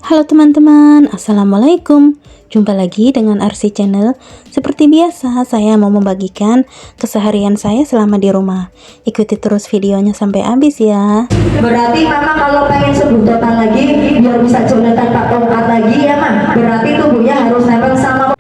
Halo teman-teman, Assalamualaikum. Jumpa lagi dengan RC Channel. Seperti biasa, saya mau membagikan keseharian saya selama di rumah. Ikuti terus videonya sampai habis ya. Berarti mama kalau pengen sebutan lagi biar bisa jalan tanpa tongkat lagi ya mah. Berarti tubuhnya harus nempel sama.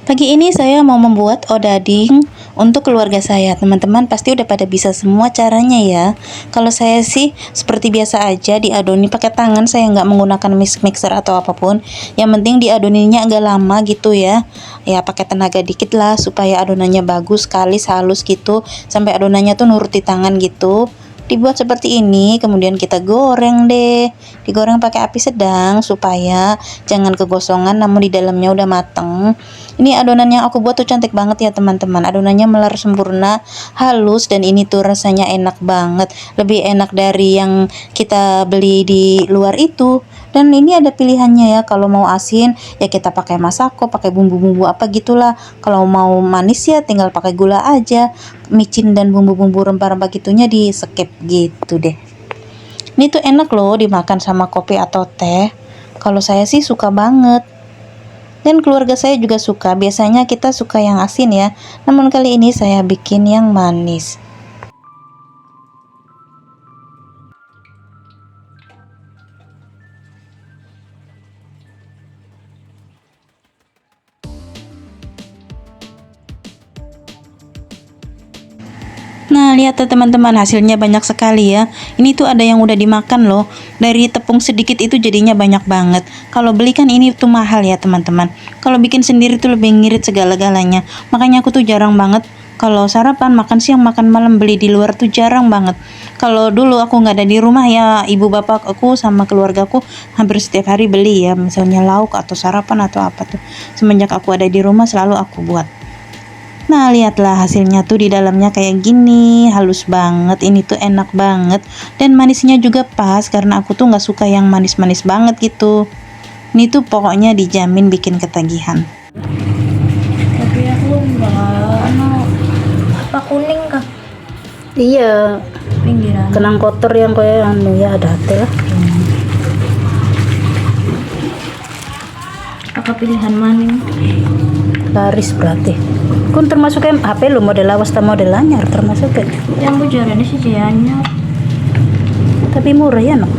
Pagi ini saya mau membuat odading untuk keluarga saya. Teman-teman pasti udah pada bisa semua caranya ya. Kalau saya sih seperti biasa aja diadoni pakai tangan, saya nggak menggunakan mixer atau apapun. Yang penting diadoninya agak lama gitu ya. Ya pakai tenaga dikit lah supaya adonannya bagus, kalis, halus gitu. Sampai adonannya tuh nuruti tangan gitu. Dibuat seperti ini, kemudian kita goreng deh. Digoreng pakai api sedang supaya jangan kegosongan, namun di dalamnya udah mateng. Ini adonan yang aku buat tuh cantik banget ya teman-teman. Adonannya melar sempurna, halus, dan ini tuh rasanya enak banget. Lebih enak dari yang kita beli di luar itu. Dan ini ada pilihannya ya. Kalau mau asin ya kita pakai masako, pakai bumbu-bumbu apa gitulah. Kalau mau manis ya tinggal pakai gula aja. Micin dan bumbu-bumbu rempah-rempah gitunya di skip gitu deh. Ini tuh enak loh dimakan sama kopi atau teh. Kalau saya sih suka banget. Dan keluarga saya juga suka. Biasanya kita suka yang asin ya. Namun kali ini saya bikin yang manis. Nah, lihat ya teman-teman, hasilnya banyak sekali ya. Ini tuh ada yang udah dimakan loh. Dari tepung sedikit itu jadinya banyak banget. Kalau beli kan ini tuh mahal ya teman-teman. Kalau bikin sendiri tuh lebih ngirit segala-galanya. Makanya aku tuh jarang banget kalau sarapan, makan siang, makan malam beli di luar tuh jarang banget. Kalau dulu aku nggak ada di rumah ya, ibu bapak aku sama keluargaku hampir setiap hari beli ya. Misalnya lauk atau sarapan atau apa tuh. Semenjak aku ada di rumah selalu aku buat. Nah, lihatlah hasilnya tuh di dalamnya kayak gini, halus banget. Ini tuh enak banget dan manisnya juga pas karena aku tuh nggak suka yang manis-manis banget gitu. Ini tuh pokoknya dijamin bikin ketagihan. Tapi aku nggak apa kuning kah? Iya, Pinggiran. kenang kotor yang kayak anu ya ada hati lah. Apa pilihan maning? Laris berarti. Kun termasuk HP lo model lawas ta model anyar termasuk kayak. Yang bujarannya sih jayanya. Tapi murah ya no.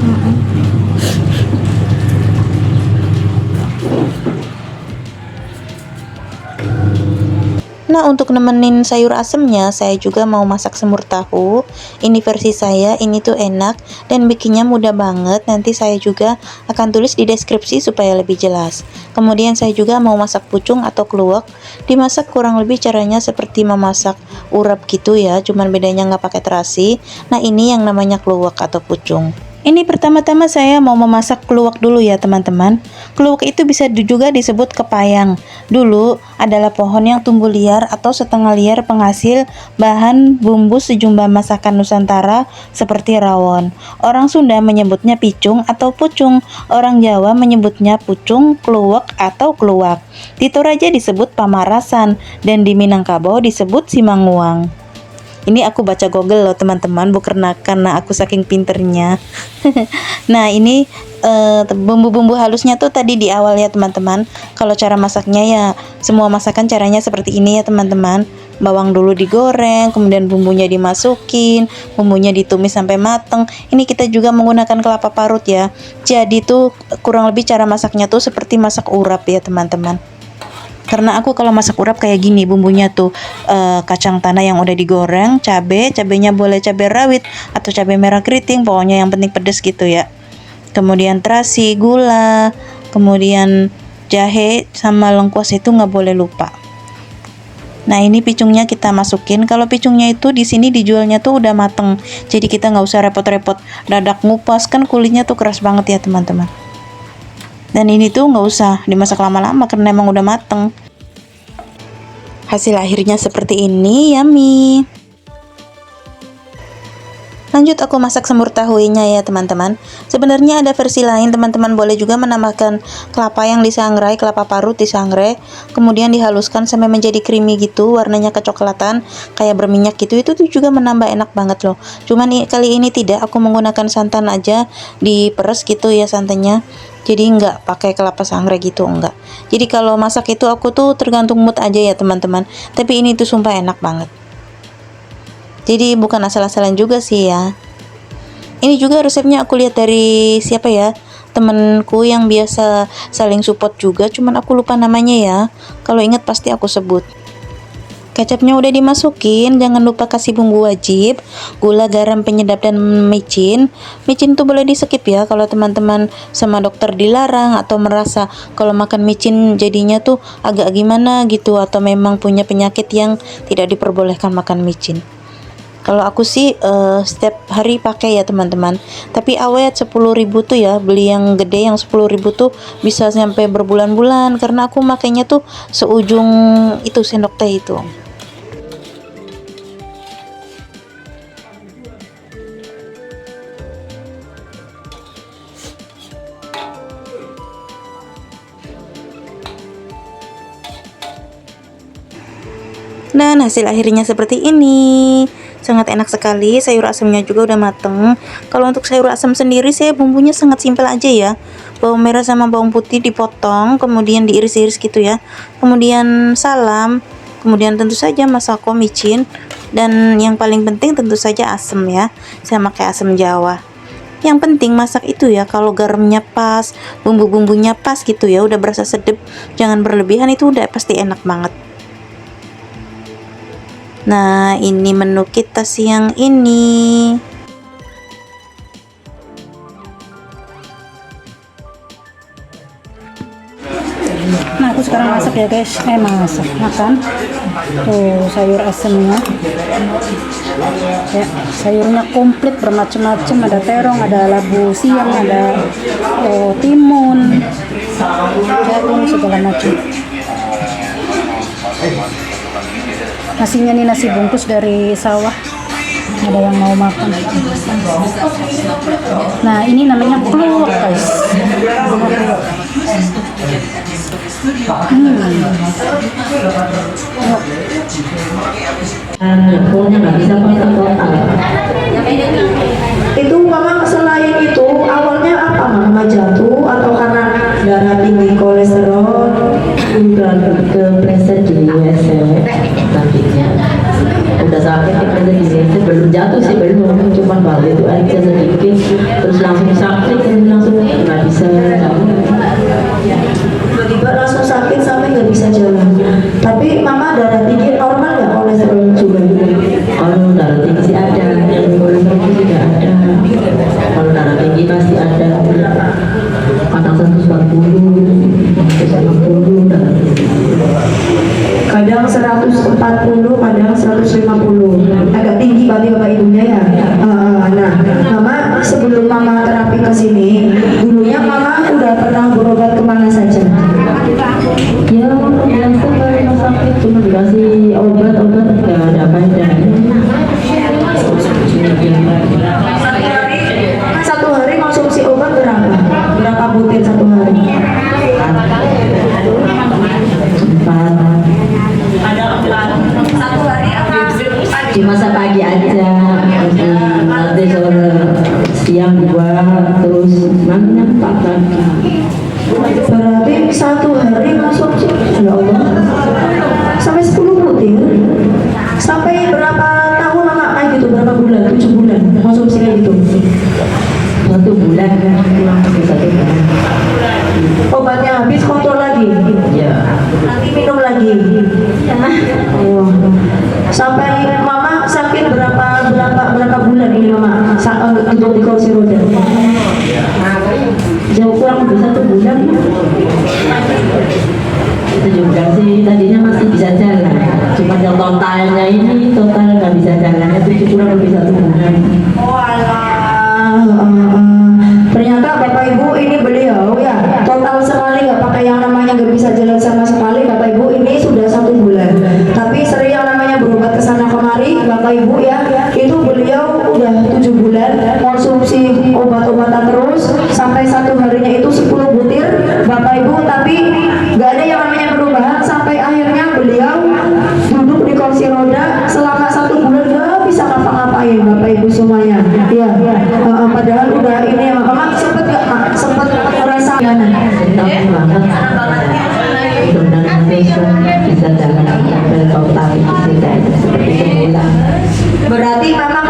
Nah, untuk nemenin sayur asemnya, saya juga mau masak semur tahu. Ini versi saya, ini tuh enak dan bikinnya mudah banget. Nanti saya juga akan tulis di deskripsi supaya lebih jelas. Kemudian saya juga mau masak pucung atau kluwek. Dimasak kurang lebih caranya seperti memasak urap gitu ya, cuman bedanya nggak pakai terasi. Nah, ini yang namanya kluwek atau pucung. Ini pertama-tama saya mau memasak kluwek dulu ya teman-teman. Kluwek itu bisa juga disebut kepayang. Dulu adalah pohon yang tumbuh liar atau setengah liar penghasil bahan bumbu sejumlah masakan Nusantara seperti rawon. Orang Sunda menyebutnya picung atau pucung. Orang Jawa menyebutnya pucung, kluwek atau kluwak. Di Toraja disebut pamarasan dan di Minangkabau disebut simanguang. Ini aku baca Google loh teman-teman, bukan karena aku saking pinternya. Nah, ini bumbu-bumbu halusnya tuh tadi di awal ya teman-teman. Kalau cara masaknya ya semua masakan caranya seperti ini ya teman-teman. Bawang dulu digoreng, kemudian bumbunya dimasukin, bumbunya ditumis sampai mateng. Ini kita juga menggunakan kelapa parut ya. Jadi tuh kurang lebih cara masaknya tuh seperti masak urap ya teman-teman. Karena aku kalau masak urap kayak gini, bumbunya tuh kacang tanah yang udah digoreng, cabenya boleh cabai rawit atau cabai merah keriting, pokoknya yang penting pedes gitu ya. Kemudian terasi, gula, kemudian jahe sama lengkuas itu nggak boleh lupa. Nah, ini picungnya kita masukin. Kalau picungnya itu di sini dijualnya tuh udah mateng, jadi kita nggak usah repot-repot dadak ngupas, kan kulitnya tuh keras banget ya teman-teman. Dan ini tuh nggak usah dimasak lama-lama karena emang udah mateng. Hasil akhirnya seperti ini, yummy. Lanjut aku masak semur tahuinya ya teman-teman. Sebenarnya ada versi lain, teman-teman boleh juga menambahkan kelapa yang disangrai, kelapa parut disangrai, kemudian dihaluskan sampai menjadi creamy gitu, warnanya kecoklatan kayak berminyak gitu. Itu tuh juga menambah enak banget loh. Cuman kali ini tidak, aku menggunakan santan aja, diperes gitu ya santannya. Jadi nggak pakai kelapa sangrai gitu, enggak. Jadi kalau masak itu aku tuh tergantung mood aja ya teman-teman. Tapi ini tuh sumpah enak banget. Jadi bukan asal-asalan juga sih ya. Ini juga resepnya aku lihat dari siapa ya, temenku yang biasa saling support juga, cuman aku lupa namanya ya. Kalau ingat pasti aku sebut. Kecapnya udah dimasukin, jangan lupa kasih bumbu wajib, gula, garam, penyedap, dan micin. Micin tuh boleh di skip ya kalau teman-teman sama dokter dilarang atau merasa kalau makan micin jadinya tuh agak gimana gitu, atau memang punya penyakit yang tidak diperbolehkan makan micin. Kalau aku sih setiap hari pakai ya teman-teman. Tapi awet 10.000 tuh ya, beli yang gede yang 10.000 tuh bisa sampai berbulan-bulan karena aku makainya tuh seujung itu sendok teh itu. Dan hasil akhirnya seperti ini. Sangat enak sekali, sayur asamnya juga udah mateng. Kalau untuk sayur asam sendiri saya bumbunya sangat simpel aja ya. Bawang merah sama bawang putih dipotong, kemudian diiris-iris gitu ya. Kemudian salam, kemudian tentu saja masako, micin, dan yang paling penting tentu saja asam ya. Saya pakai asam Jawa. Yang penting masak itu ya, kalau garamnya pas, bumbu-bumbunya pas gitu ya, udah berasa sedep, jangan berlebihan, itu udah pasti enak banget. Nah, ini menu kita siang ini. Nah, aku sekarang masak ya guys. Makan. Tuh sayur asemnya. Ya, sayurnya komplit bermacam-macam. Ada terong, ada labu siam, ada timun, jagung, segala macam. Nasinya nih nasi bungkus dari sawah. Ada yang mau makan. Nah, ini namanya kluwek guys. Pokoknya nggak bisa pakai total. Itu mama selain itu awalnya apa, mama jatuh atau karena darah tinggi, kolesterol, udah kepleset di WC sakitnya, udah sakit kepleset di WC, belum jatuh sih, belum, cuma balik itu aja sedikit, terus langsung sakit, terus langsung nggak bisa jalan. tiba-tiba langsung sakit sampai nggak bisa jalan. Tapi mama darah tinggi normal nggak, kolesterol juga? Kalau darah tinggi sih ada, kolesterol juga ada. Kalau darah tinggi pasti ada, kadang 140, 160 darah tinggi. Kadang 140, kadang 150, agak tinggi berarti bapak ibunya ya. Nah, mama sebelum mama terapi ke sini, dulunya mama udah pernah berobat kemana saja? Ya biasa ke rumah sakit, cuma dikasih obat-obat nggak ada faedahnya. Satu hari konsumsi obat berapa? Berapa butir satu hari? 4. Satu hari apa? Di masa pagi aja, nanti sore siang 2, terus malamnya 4 lagi. Berarti satu hari konsumsi, ya Allah, sampai 10 butir. Sampai berapa tahun mama kayak gitu? Berapa bulan? 7 bulan konsumsi kayak gitu. 1 bulan kan, 1 bulan. Obatnya habis, kontrol lagi. Ya. Nanti minum lagi. Oh. Sampai mama sakit berapa bulan ini mama untuk di kursi roda? Jauh kurang lebih 1 bulan. 7 bulan sih, tadinya masih bisa jalan. Cuma yang totalnya ini total nggak bisa jalannya 7 kurang lebih 1 bulan. Oh alah. Ternyata bapak ibu ini beliau ya total sekali nggak pakai yang namanya nggak bisa jalan sama sekali. Bapak ibu ini sudah 1 bulan. Tapi sering yang namanya berobat ke sana kemari bapak ibu ya, itu beliau udah 7 bulan. bisa jalan sampai kau tarik istri saya seperti semula. Berarti mama